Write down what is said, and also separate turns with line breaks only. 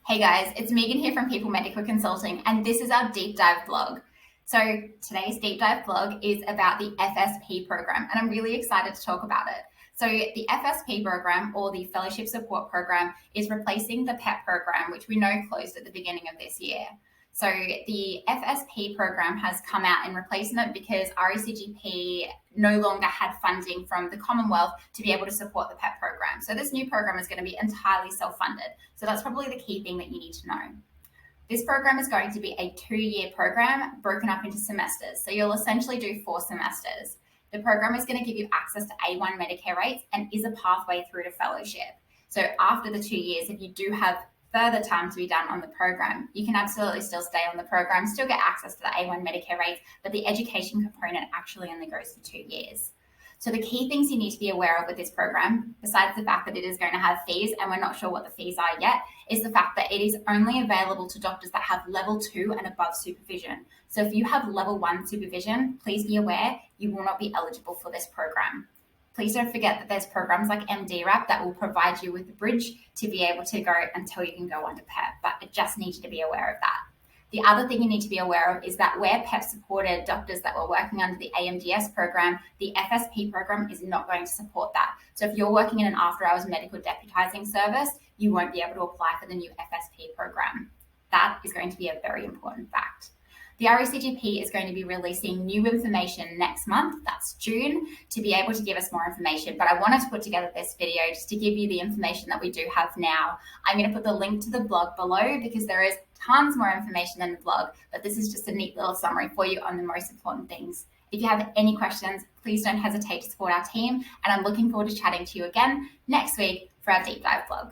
Hey guys, it's Megan here from People Medical Consulting, and this is our deep dive vlog. So today's deep dive vlog is about the FSP program, and I'm really excited to talk about it. So the FSP program, or the Fellowship Support Program, is replacing the PEP program, which we know closed at the beginning of this year. So the FSP program has come out in replacement because RACGP no longer had funding from the Commonwealth to be able to support the PEP program. So this new program is going to be entirely self-funded. So that's probably the key thing that you need to know. This program is going to be a 2-year program broken up into semesters. So you'll essentially do 4 semesters. The program is going to give you access to A1 Medicare rates and is a pathway through to fellowship. So after the 2 years, if you do have further time to be done on the program, you can absolutely still stay on the program, still get access to the A1 Medicare rates, but the education component actually only goes for 2 years. So the key things you need to be aware of with this program, besides the fact that it is going to have fees, and we're not sure what the fees are yet, is the fact that it is only available to doctors that have level 2 and above supervision. So if you have level 1 supervision, please be aware you will not be eligible for this program. Please don't forget that there's programs like MDRAP that will provide you with the bridge to be able to go until you can go on to PEP, but I just need you to be aware of that. The other thing you need to be aware of is that where PEP supported doctors that were working under the AMDS program, the FSP program is not going to support that. So if you're working in an after-hours medical deputizing service, you won't be able to apply for the new FSP program. That is going to be a very important fact. The RACGP is going to be releasing new information next month, that's June, to be able to give us more information. But I wanted to put together this video just to give you the information that we do have now. I'm going to put the link to the blog below because there is tons more information in the blog, but this is just a neat little summary for you on the most important things. If you have any questions, please don't hesitate to support our team, and I'm looking forward to chatting to you again next week for our deep dive vlog.